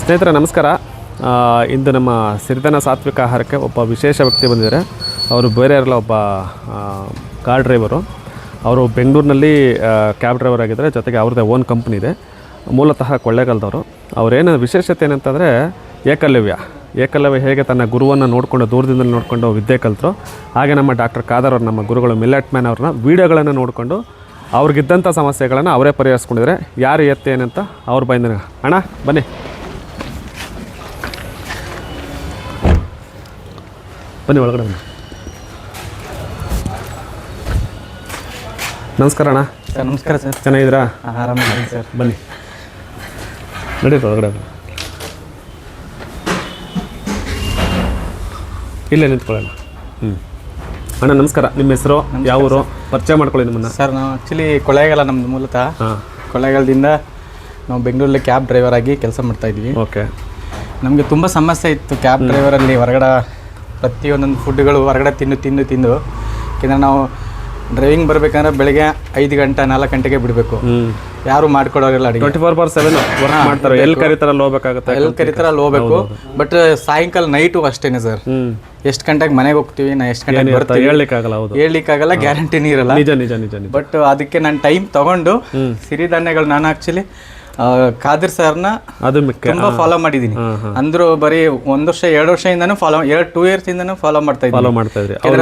ಸ್ನೇಹಿತರೆ ನಮಸ್ಕಾರ. ಇಂದು ನಮ್ಮ ಸಿರಿಧಾನ ಸಾತ್ವಿಕ ಆಹಾರಕ್ಕೆ ಒಬ್ಬ ವಿಶೇಷ ವ್ಯಕ್ತಿ ಬಂದಿದ್ದಾರೆ. ಅವರು ಬೇರೆ ಇರಲ್ಲ, ಒಬ್ಬ ಕಾರ್ ಡ್ರೈವರು. ಅವರು ಬೆಂಗಳೂರಿನಲ್ಲಿ ಕ್ಯಾಬ್ ಡ್ರೈವರ್ ಆಗಿದ್ದಾರೆ. ಜೊತೆಗೆ ಅವ್ರದ್ದೇ ಓನ್ ಕಂಪ್ನಿ ಇದೆ. ಮೂಲತಃ ಕೊಳ್ಳೇಗಾಲದವರು. ಅವರೇನು ವಿಶೇಷತೆ ಏನಂತಂದರೆ ಏಕಲವ್ಯ ಹೇಗೆ ತನ್ನ ಗುರುವನ್ನು ನೋಡಿಕೊಂಡು ದೂರದಿಂದ ನೋಡಿಕೊಂಡು ವಿದ್ಯೆ ಕಲಿತರು, ಹಾಗೆ ನಮ್ಮ ಡಾಕ್ಟರ್ ಖಾದರ್ ಅವರು, ನಮ್ಮ ಗುರುಗಳು ಮಿಲೆಟ್ ಮ್ಯಾನ್ ಅವ್ರನ್ನ ವೀಡಿಯೋಗಳನ್ನು ನೋಡಿಕೊಂಡು ಅವ್ರಿಗಿದ್ದಂಥ ಸಮಸ್ಯೆಗಳನ್ನು ಅವರೇ ಪರಿಹರಿಸ್ಕೊಂಡಿದ್ದಾರೆ. ಯಾರು ಏನಂತ ಅವ್ರ ಬೈಂದ ಅಣ್ಣ ಬನ್ನಿ. ಬನ್ನಿ ಒಳಗಡೆ ಬನ್ನಿ. ನಮಸ್ಕಾರ ಅಣ್ಣ. ಸರ್ ನಮಸ್ಕಾರ ಸರ್. ಚೆನ್ನಾಗಿದ್ದೀರಾ? ಆರಾಮಾಗಿ ಸರ್. ಬನ್ನಿ ನಡೀತು ಒಳಗಡೆ. ಇಲ್ಲೇ ನಿಂತ್ಕೊಳ್ಳೋಣ. ಅಣ್ಣ ನಮಸ್ಕಾರ. ನಿಮ್ಮ ಹೆಸರು, ಯಾವ ಊರು, ಪರಿಚಯ ಮಾಡ್ಕೊಳ್ಳಿ ನಿಮ್ಮನ್ನು. ಸರ್ ನಾವು ಆ್ಯಕ್ಚುಲಿ ಕೊಳ್ಳೇಗಾಲ, ನಮ್ಮದು ಮೂಲತಃ ಕೊಳ್ಳೇಗಾಲದಿಂದ ನಾವು ಬೆಂಗಳೂರಲ್ಲಿ ಕ್ಯಾಬ್ ಡ್ರೈವರ್ ಆಗಿ ಕೆಲಸ ಮಾಡ್ತಾಯಿದ್ವಿ. ಓಕೆ. ನಮಗೆ ತುಂಬ ಸಮಸ್ಯೆ ಇತ್ತು ಕ್ಯಾಬ್ ಡ್ರೈವರಲ್ಲಿ. ಹೊರಗಡೆ ಪ್ರತಿಯೊಂದೊಂದು ಫುಡ್ಗಳು ಹೊರಗಡೆ ತಿಂದು ಯಾಕೆಂದರೆ ನಾವು ಡ್ರೈವಿಂಗ್ ಬರಬೇಕಂದ್ರೆ ಬೆಳಗ್ಗೆ 5 ಗಂಟೆ 4 ಗಂಟೆಗೆ ಬಿಡಬೇಕು. ಯಾರು ಮಾಡ್ಕೊಡೋರಿಲ್ಲ ಅಡುಗೆ. 24/7 ವರ್ಕ್ ಮಾಡ್ತಾರೆ. ಎಲ್ಲಿ ಕರಿತಾರಲ್ಲಿ ಹೋಗ್ಬೇಕು. ಬಟ್ ಸಾಯಂಕಾಲ ನೈಟು ಅಷ್ಟೇನೆ ಸರ್. ಎಷ್ಟು ಗಂಟೆಗೆ ಮನೆಗೆ ಹೋಗ್ತೀವಿ, ನಾ ಎಷ್ಟು ಗಂಟೆಗೆ ಬರ್ತೀವಿ ಹೇಳಲಿಕ್ಕಾಗಲ್ಲ, ಗ್ಯಾರಂಟಿನೇ ಇರಲ್ಲ. ನಿಜ. ಬಟ್ ಅದಕ್ಕೆ ನಾನು ಟೈಮ್ ತಗೊಂಡು ಸಿರಿಧಾನ್ಯಗಳು ನಾನು ಆ್ಯಕ್ಚುಲಿ ಖಾದರ್ ಸರ್ನ ತುಂಬಾ ಫಾಲೋ ಮಾಡಿದ್ದೀನಿ. ಅಂದ್ರು ಬರೀ 1 ವರ್ಷ 2 ವರ್ಷದಿಂದನೂ 2 ಇಯರ್ಸ್ ಇಂದನೂ ಫಾಲೋ ಮಾಡ್ತಾ ಇದ್ದೀನಿ. ಅವ್ರ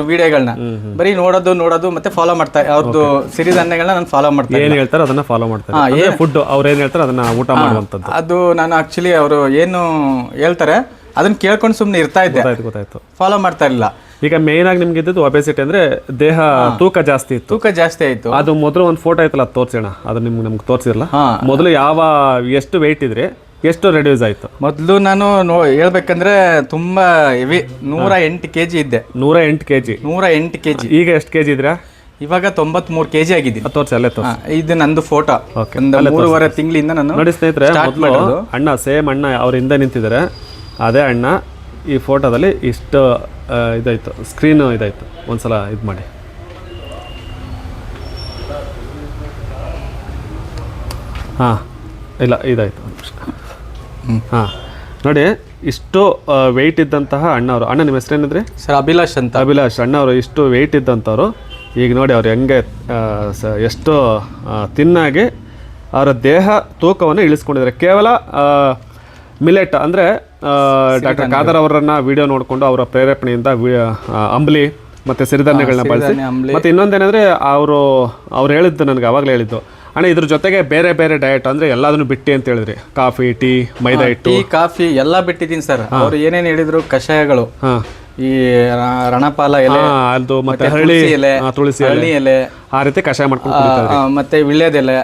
ವಿಡಿಯೋಗಳನ್ನ ಬರೀ ನೋಡೋದು ಮತ್ತೆ ಫಾಲೋ ಮಾಡ್ತಾ, ಅವ್ರದ್ದು ಸಿರಿಧಾನ್ಯಗಳನ್ನ ನಾನು ಫಾಲೋ ಮಾಡ್ತಾ ಏನ್ ಹೇಳ್ತಾರೆ ಅದನ್ನ ಫಾಲೋ ಮಾಡ್ತಾರೆ. ಫುಡ್ ಅವ್ರು ಏನ್ ಹೇಳ್ತಾರೆ ಅದನ್ನ ಊಟ ಮಾಡುವಂಥದ್ದು. ಅದು ನಾನು ಆಕ್ಚುಲಿ ಅವರು ಏನು ಹೇಳ್ತಾರೆ ಅದನ್ನ ಕೇಳ್ಕೊಂಡು ಸುಮ್ಮನೆ ಇರ್ತಾ ಇದ್ದೆ. ಗೊತ್ತಾಯ್ತು. ಫಾಲೋ ಮಾಡ್ತಾ ಇರಲಿಲ್ಲ. ಈಗ ಮೇನ್ ಆಗಿ ನಿಮ್ಗೆ ಇದ್ದದ್ದು ಒಬೆಸಿಟಿ, ಅಂದ್ರೆ ದೇಹ ತೂಕ ಜಾಸ್ತಿ ಆಯ್ತು. ಅದು ಮೊದಲು ಒಂದು ಫೋಟೋ ಐತಲ್ಲ, ಅದು ತೋರಿಸೋಣ. ಅದು ನಮ್ಗೆ ತೋರಿಸಿರಲ್ಲ. ಮೊದಲು ಎಷ್ಟು ವೆಯ್ಟ್ ಇದ್ರೆ ಎಷ್ಟು ರೆಡ್ಯೂಸ್ ಆಯ್ತು? ಮೊದಲು ನಾನು ಹೇಳ್ಬೇಕಂದ್ರೆ ತುಂಬಾ ಹೆವಿ 108 kg ಇದ್ದೆ. 108 kg. ಈಗ ಎಷ್ಟು ಕೆಜಿ ಇದ್ರಾ? ಇವಾಗ 93 kg ಆಗಿದ್ದೀನಿ. ತೋರಿಸಿ ಅಲ್ಲೇ ತೋರಿಸಿ. ಇದು ನಂದು ಫೋಟೋ. 3.5 ತಿಂಗಳಿಂದ ನಾನು ನೋಡಿ ಸ್ನೇಹಿತರೆ. ಅಣ್ಣ ಸೇಮ್ ಅಣ್ಣ ಅವ್ರ ಹಿಂದೆ ನಿಂತಿದ್ದಾರೆ. ಅದೇ ಅಣ್ಣ ಈ ಫೋಟೋದಲ್ಲಿ ಇಷ್ಟು ಇದಾಯ್ತು, ಸ್ಕ್ರೀನ್ ಇದಾಯ್ತು. ಒಂದ್ಸಲ ಇದು ಮಾಡಿ. ಇಲ್ಲ ಇದಾಯ್ತು. ನೋಡಿ, ಇಷ್ಟು ವೆಯ್ಟ್ ಇದ್ದಂತಹ ಅಣ್ಣವರು. ಅಣ್ಣ ನಿಮ್ಮ ಹೆಸರೇನಿದ್ರಿ? ಸರ್ ಅಭಿಲಾಷ್ ಅಂತ. ಅಭಿಲಾಷ್ ಅಣ್ಣವರು ಇಷ್ಟು ವೆಯ್ಟ್ ಇದ್ದಂಥವ್ರು ಈಗ ನೋಡಿ ಅವ್ರು ಹೆಂಗೆ ಎಷ್ಟು ತಿನ್ನಾಗಿ ಅವರ ದೇಹ ತೂಕವನ್ನು ಇಳಿಸ್ಕೊಂಡಿದ್ದಾರೆ. ಕೇವಲ ಮಿಲೆಟ್ ಅಂದರೆ ಡಾಕ್ಟರ್ ಖಾದರ್ ಅವರನ್ನು ವಿಡಿಯೋ ನೋಡಿಕೊಂಡು ಅವರ ಪ್ರೇರೇಪಣೆಯಿಂದ ಅಂಬ್ಲಿ ಮತ್ತು ಸಿರಿಧಾನ್ಯಗಳನ್ನ ಬಳಸಿ. ಮತ್ತು ಇನ್ನೊಂದೇನೆಂದರೆ ಅವ್ರು ಹೇಳಿದ್ದು, ನನಗೆ ಆವಾಗಲೇ ಹೇಳಿದ್ದು, ಅಣ್ಣ ಇದ್ರ ಜೊತೆಗೆ ಬೇರೆ ಡಯಟ್ ಅಂದರೆ ಎಲ್ಲದನ್ನು ಬಿಟ್ಟು ಅಂತ ಹೇಳಿದ್ರಿ. ಕಾಫಿ, ಟೀ, ಮೈದಾ ಹಿಟ್ಟು, ಕಾಫಿ ಎಲ್ಲ ಬಿಟ್ಟಿದ್ದೀನಿ ಸರ್. ಅವ್ರು ಏನೇನು ಹೇಳಿದ್ರು, ಕಷಾಯಗಳು, ಈ ರಣಪಾಲ ಎಲೆ, ಅದು ಮತ್ತೆ ಹಳ್ಳಿ ಎಲೆ, ತುಳಸಿ ಎಲೆ, ಆ ರೀತಿ ಕಷಾಯ ಮಾಡ್ಕೊಂಡು, ಮತ್ತೆ ವಿಳ್ಯದೆಲೆ.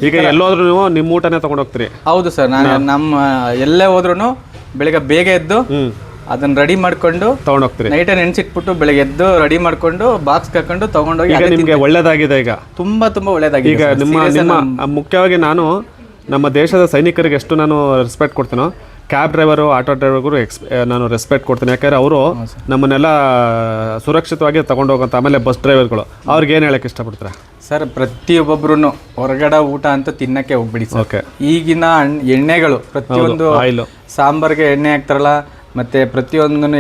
ಈಗ ಎಲ್ಲೋದ್ರೂ ನೀವು ನಿಮ್ಮ ಊಟನೇ ತಗೊಂಡೋಗ್ತೀರಿ? ಹೌದು ಸರ್. ನಾನು ನಮ್ಮ ಎಲ್ಲೇ ಹೋದ್ರೂ ಬೆಳಿಗ್ಗೆ ಬೇಗ ಎದ್ದು ಅದನ್ನ ರೆಡಿ ಮಾಡ್ಕೊಂಡು ತಗೊಂಡೋಗ್ತೀರಿ. ನೈಟ್ ನೆನ್ಸಿಟ್ಬಿಟ್ಟು ಬೆಳಿಗ್ಗೆ ಎದ್ದು ರೆಡಿ ಮಾಡ್ಕೊಂಡು ಬಾಕ್ಸ್ ಹಾಕೊಂಡು ತಗೊಂಡೋಗಿ. ನಿಮಗೆ ಒಳ್ಳೇದಾಗಿದೆ ಈಗ, ತುಂಬಾ ಒಳ್ಳೇದಾಗಿದೆ. ಈಗ ನಿಮ್ಮ ಮುಖ್ಯವಾಗಿ ನಾನು ನಮ್ಮ ದೇಶದ ಸೈನಿಕರಿಗೆ ಎಷ್ಟು ನಾನು ರೆಸ್ಪೆಕ್ಟ್ ಕೊಡ್ತೀನೋ, ಕ್ಯಾಬ್ ಡ್ರೈವರು, ಆಟೋ ಡ್ರೈವರ್ಗೂ ನಾನು ರೆಸ್ಪೆಕ್ಟ್ ಕೊಡ್ತೀನಿ. ಯಾಕಂದರೆ ಅವರು ನಮ್ಮನ್ನೆಲ್ಲ ಸುರಕ್ಷಿತವಾಗಿ ತಗೊಂಡೋಗಂತ. ಆಮೇಲೆ ಬಸ್ ಡ್ರೈವರ್ಗಳು, ಅವ್ರಿಗೆ ಏನು ಹೇಳಕ್ಕೆ ಇಷ್ಟಪಡ್ತಾರೆ ಸರ್? ಪ್ರತಿಯೊಬ್ಬೊಬ್ರು ಹೊರಗಡೆ ಊಟ ಅಂತ ತಿನ್ನಕ್ಕೆ ಹೋಗ್ಬಿಡಿ ಸರ್. ಓಕೆ. ಈಗಿನ ಎಣ್ಣೆಗಳು ಪ್ರತಿಯೊಂದು ಆಯಿಲ್, ಸಾಂಬಾರ್ಗೆ ಎಣ್ಣೆ ಹಾಕ್ತಾರಲ್ಲ, ಮತ್ತೆ ಪ್ರತಿಯೊಂದನ್ನು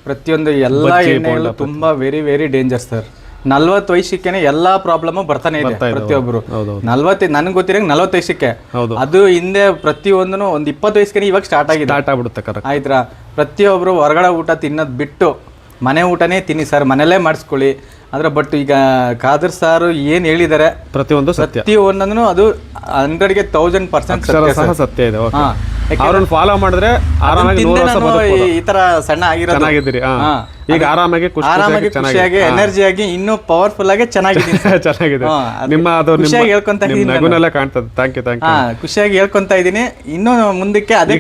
ಪ್ರತಿಯೊಂದು ಎಲ್ಲ ಎಣ್ಣೆಗಳು ತುಂಬಾ ವೆರಿ ಡೇಂಜರ್ ಸರ್. 40 ವಯಸ್ಸಕ್ಕೆ ಎಲ್ಲಾ ಪ್ರಾಬ್ಲಮ್ ಬರ್ತಾನೆ ಇದೆ ಪ್ರತಿಯೊಬ್ರು. 40 ನನ್ಗೆ ಗೊತ್ತಿರೋ 40 ವಯಸ್ಸಕ್ಕೆ. ಅದು ಹಿಂದೆ ಪ್ರತಿಯೊಂದನು ಒಂದು 20 ವಯಸ್ಸಿಗೆ ಇವಾಗ ಸ್ಟಾರ್ಟ್ ಆಗ್ಬಿಡುತ್ತೆ. ಆಯ್ತಾ? ಪ್ರತಿಯೊಬ್ರು ಹೊರಗಡೆ ಊಟ ತಿನ್ನೋದು ಬಿಟ್ಟು ಮನೆ ಊಟನೇ ತಿನ್ನಿ ಸರ್, ಮನೆಯಲ್ಲೇ ಮಾಡಿಸ್ಕೊಳ್ಳಿ. ಅಂದ್ರೆ ಬಟ್ ಈಗ ಖಾದರ್ ಸಾರು ಏನ್ ಹೇಳಿದ್ದಾರೆ ಪ್ರತಿಯೊಂದನ್ನು ಅದು 100ಗೆ 1000% ಸತ್ಯ ಇದೆ. ಅವ್ರನ್ನ ಫಾಲೋ ಮಾಡಿದ್ರೆ ಆರಾಮಾಗಿ ಈ ತರ ಸಣ್ಣ ಚೆನ್ನಾಗಿದ್ದೀರಿ. ಈಗ ಆರಾಮಾಗಿ ಖುಷಿಯಾಗಿ ಎನರ್ಜಿಯಾಗಿ ಇನ್ನೂ ಪವರ್ಫುಲ್ ಆಗಿ ಚೆನ್ನಾಗಿದೆ. ನಿಮ್ಮ ಅದು ನಗುನೆಲ್ಲ ಕಾಣ್ತದೆ. Thank you. ಖುಷಿಯಾಗಿ ಹೇಳ್ಕೊಂತ ಇದೀನಿ. ಇನ್ನು ಮುಂದಕ್ಕೆ ಅದೇ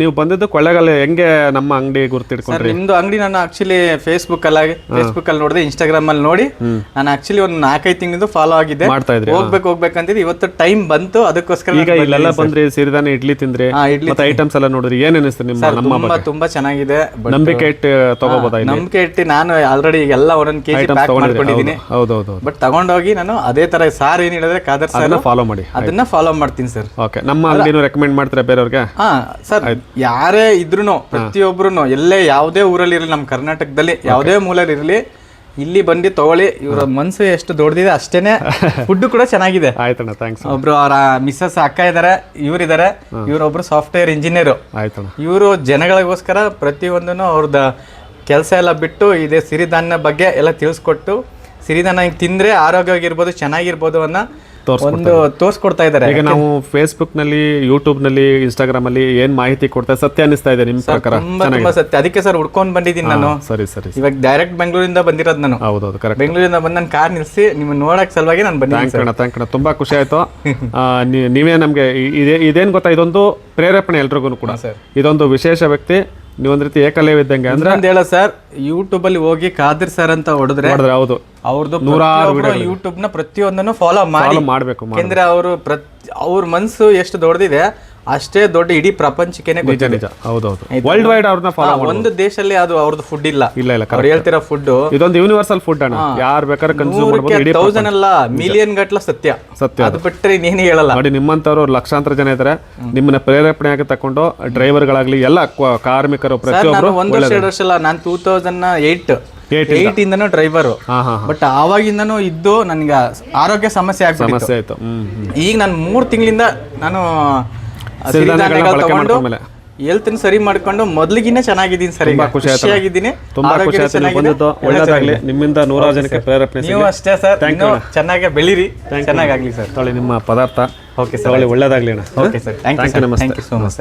ನೀವು ಬಂದಿದ್ದು ಕೊಳ್ಳೇಗಾಲ. ಹೆಂಗೆ ನಮ್ಮ ಅಂಗಡಿ ಗುರ್ತಿಡ್ಕೊಂಡ್ರಿ? ನಿಮ್ದು ಅಂಗಡಿ ನಾನು ಆಕ್ಚುಲಿ ಫೇಸ್ಬುಕ್ ಅಲ್ಲಿ ನೋಡಿದೆ, ಇನ್ಸ್ಟಾಗ್ರಾಮ್ ಅಲ್ಲಿ ನೋಡಿ ನಾನು ಆಕ್ಚುಲಿ ಒಂದು 4-5 ತಿಂಗಳು ಫಾಲೋ ಆಗಿದ್ದೆ. ಮಾಡ್ತಾ ಇದ್ರಿ? ಹೋಗ್ಬೇಕಂತಿದ್ದು ಇವತ್ತು ಟೈಮ್ ಬಂತು, ಅದಕ್ಕೋಸ್ಕರ. ಈಗ ಇಲ್ಲೆಲ್ಲ ಬಂದ್ರಿ, ಸಿರಿಧಾನ್ಯ ಇಡ್ಲಿ ತಿಂದ್ರೆ, ಮತ್ತೆ ಐಟಮ್ಸ್ ಎಲ್ಲ ನೋಡಿದ್ರಿ, ಏನ್ ಅನಿಸ್ತು ನಿಮ್ಮ? ತುಂಬಾ ಚೆನ್ನಾಗಿದೆ. ನಂಬಿಕೆ ಇಟ್ಟು ತಗೋಬೋದಾ ಇಲ್ಲಿ? ನಂಬಿಕೆ ಇಟ್ಟು ನಾನು ಆಲ್ರೆಡಿ ಎಲ್ಲ ಒಂದೊಂದು ಕೆಜಿ ಪ್ಯಾಕ್ ಮಾಡ್ಕೊಂಡಿದ್ದೀನಿ. ಹೌದೌದು. ಬಟ್ ತಗೊಂಡೋಗಿ ನಾನು ಅದೇ ತರ ಸಾರ್ ಏನ್ ಹೇಳಿದ್ರೆ ಖಾದರ್ ಸರ್ ಫಾಲೋ ಮಾಡಿ, ಅದನ್ನ ಫಾಲೋ ಮಾಡ್ತೀನಿ ಸರ್. ಓಕೆ. ನಮ್ಮ ಅಂಗಡಿನೂ ರೆಕಮೆಂಡ್ ಮಾಡ್ತೀರಾ ಬೇರೆಯವ್ರಿಗೆ? ಹಾ ಸರ್, ಯಾರೇ ಇದ್ರು ಪ್ರತಿಯೊಬ್ರು ಎಲ್ಲೇ ಯಾವುದೇ ಊರಲ್ಲಿ ಇರಲಿ, ನಮ್ಮ ಕರ್ನಾಟಕದಲ್ಲಿ ಯಾವುದೇ ಮೂಲೆಯಲ್ಲಿ ಇರಲಿ, ಇಲ್ಲಿ ಬಂದು ತಗೊಳ್ಳಿ. ಇವರ ಮನ್ಸು ಎಷ್ಟು ದೊಡ್ಡದಿದೆ ಅಷ್ಟೇನೆ ಫುಡ್ ಕೂಡ ಚೆನ್ನಾಗಿದೆ. ಆಯ್ತಣ್ಣ, ಥ್ಯಾಂಕ್ಸ್. ಒಬ್ರು ಅವರ ಮಿಸ್ಸಸ್ ಅಕ್ಕ ಇದಾರೆ, ಇವರಿದ್ದಾರೆ, ಇವರೊಬ್ರು ಸಾಫ್ಟ್ವೇರ್ ಇಂಜಿನಿಯರ್. ಆಯ್ತಣ್ಣ. ಇವರು ಜನಗಳಿಗೋಸ್ಕರ ಪ್ರತಿಯೊಂದನ್ನು ಅವ್ರದ್ದು ಕೆಲಸ ಎಲ್ಲ ಬಿಟ್ಟು ಇದೇ ಸಿರಿಧಾನ್ಯ ಬಗ್ಗೆ ಎಲ್ಲ ತಿಳಿಸ್ಕೊಟ್ಟು, ಸಿರಿಧಾನ್ಯ ಹಿಂಗೆ ತಿಂದ್ರೆ ಆರೋಗ್ಯವಾಗಿರ್ಬೋದು, ಚೆನ್ನಾಗಿರ್ಬೋದು ಅನ್ನೋ ಒಂದು ತೋರಿಸ್ಕೊಡ್ತಾ ಇದ್ದಾರೆ. ಈಗ ನಾವು ಫೇಸ್ಬುಕ್ ನಲ್ಲಿ, ಯೂಟ್ಯೂಬ್ ನಲ್ಲಿ, ಇನ್ಸ್ಟಾಗ್ರಾಮ್ ಅಲ್ಲಿ ಏನ್ ಮಾಹಿತಿ ಕೊಡ್ತಾರೆ ಸತ್ಯ ಅನಿಸ್ತಾ ಇದೆ ನಿಮ್ ಪ್ರಕಾರ? ತುಂಬಾ ಸತ್ಯ. ಅದಕ್ಕೆ ಸರ್ ಹುಡ್ಕೊಂಡ್ ಬಂದಿದ್ದೀನಿ ನಾನು. ಸರಿ ಸರಿ. ಇವಾಗ ಡೈರೆಕ್ಟ್ ಬೆಂಗಳೂರಿಂದ ಬಂದಿರೋದು ನಾನು. ಹೌದೌದು, ಕರೆಕ್ಟ್. ಬೆಂಗಳೂರಿಂದ ಬಂದು ನಾನು ಕಾರ್ ನಿಲ್ಸಿ ನಿಮ್ಮ ನೋಡಕ್ ಸಲುವಾಗಿ ನಾನು ಬಂದಿದ್ದೀನಿ. Thank you. ತುಂಬಾ ಖುಷಿ ಆಯ್ತು. ನೀವೇ ನಮ್ಗೆ ಇದೇನ್ ಗೊತ್ತಾ, ಇದೊಂದು ಪ್ರೇರೇಪಣೆ ಎಲ್ರಿಗೂ ಕೂಡ. ಇದೊಂದು ವಿಶೇಷ ವ್ಯಕ್ತಿ, ನೀವೊಂದ್ ರೀತಿ ಏಕಲೇವ್ ಇದ್ದಂಗೆ. ಅಂದ್ರೆ ಹೇಳ ಸರ್, ಯೂಟ್ಯೂಬ್ ಅಲ್ಲಿ ಹೋಗಿ ಖಾದರ್ ಸರ್ ಅಂತ ಹೊಡೆದ್ರೆ ಹೌದು, ಅವ್ರದ್ದು ನೂರಾರು ಯೂಟ್ಯೂಬ್ ನ ಪ್ರತಿಯೊಂದನ್ನು ಫಾಲೋ ಮಾಡ್ಬೇಕು. ಯಾಕೆಂದ್ರೆ ಅವ್ರ ಮನ್ಸು ಎಷ್ಟು ದೊಡ್ಡದಿದೆ ಅಷ್ಟೇ ದೊಡ್ಡ ಇಡೀ ಪ್ರಪಂಚಕ್ಕೆ ನಿಜ. ಹೌದೌದು, ವರ್ಲ್ಡ್ ವೈಡ್ ಅವ್ರನ್ನ ಫಾಲೋ. ಒಂದು ದೇಶದಲ್ಲಿ ಅದು ಅವ್ರದ್ದು ಫುಡ್ ಇಲ್ಲ. ಅವ್ರು ಹೇಳ್ತಿರೋ ಫುಡ್ ಇದೊಂದು ಯೂನಿವರ್ಸಲ್ ಫುಡ್ ಅಣ್ಣ. ಯಾರು ಬೇಕಾದ್ರೆ ಕನ್ಸ್ಯೂಮ್ ಮಾಡಬಹುದು. 1000 ಅಲ್ಲ, ಮಿಲಿಯನ್ ಗಟ್ಟಲ ಸತ್ಯ. ಅದು ಬಿಟ್ಟರೆ ಇನ್ನೇನು ಹೇಳಲ್ಲ. ನೋಡಿ, ನಿಮ್ಮಂತವ್ರು ಲಕ್ಷಾಂತರ ಜನ ಇದ್ದಾರೆ. ನಿಮ್ಮನ್ನ ಪ್ರೇರೇಪಣೆಯಾಗಿ ತಕೊಂಡು ಡ್ರೈವರ್ಗಳಾಗ್ಲಿ, ಎಲ್ಲ ಕಾರ್ಮಿಕರು, ಪ್ರತಿಯೊಬ್ಬರು. 1 ವರ್ಷ 2 ವರ್ಷ ಅಲ್ಲ, ನಾನು 2008 ಇಂದನೂ ಡ್ರೈವರು. ಬಟ್ ಆವಾಗಿಂದನೂ ಇದ್ದು ನನ್ಗೆ ಆರೋಗ್ಯ ಸಮಸ್ಯೆ ಆಯ್ತು. ಈಗ ನಾನು 3 ತಿಂಗಳಿಂದ ನಾನು ಸಿರಿಧಾನ್ಯಗಳು ತಗೊಂಡು ಹೆಲ್ತ್ ಸರಿ ಮಾಡ್ಕೊಂಡು ಮೊದ್ಲಿಗಿನ್ನ ಚೆನ್ನಾಗಿದ್ದೀನಿ ಸರ್. ಖುಷಿಯಾಗಿದ್ದೀನಿ. ತುಂಬಾ ಖುಷಿ ಆಯ್ತು. ಒಳ್ಳೆದಾಗ್ಲಿ. ನಿಮ್ಮಿಂದ ನೂರಾರು ಜನಕ್ಕೆ ಪ್ರೇರೇಪಣೆ. ನೀವು ಅಷ್ಟೇ ಸರ್, ಚೆನ್ನಾಗಿ ಬೆಳೀರಿ, ಚೆನ್ನಾಗಾಗ್ಲಿ ಸರ್. ನಿಮ್ಮ ಪದಾರ್ಥ ಓಕೆ ಸರ್, ಒಳ್ಳೆದಾಗ್ಲಿ ಅಣ್ಣ. Okay sir, thank you so much sir.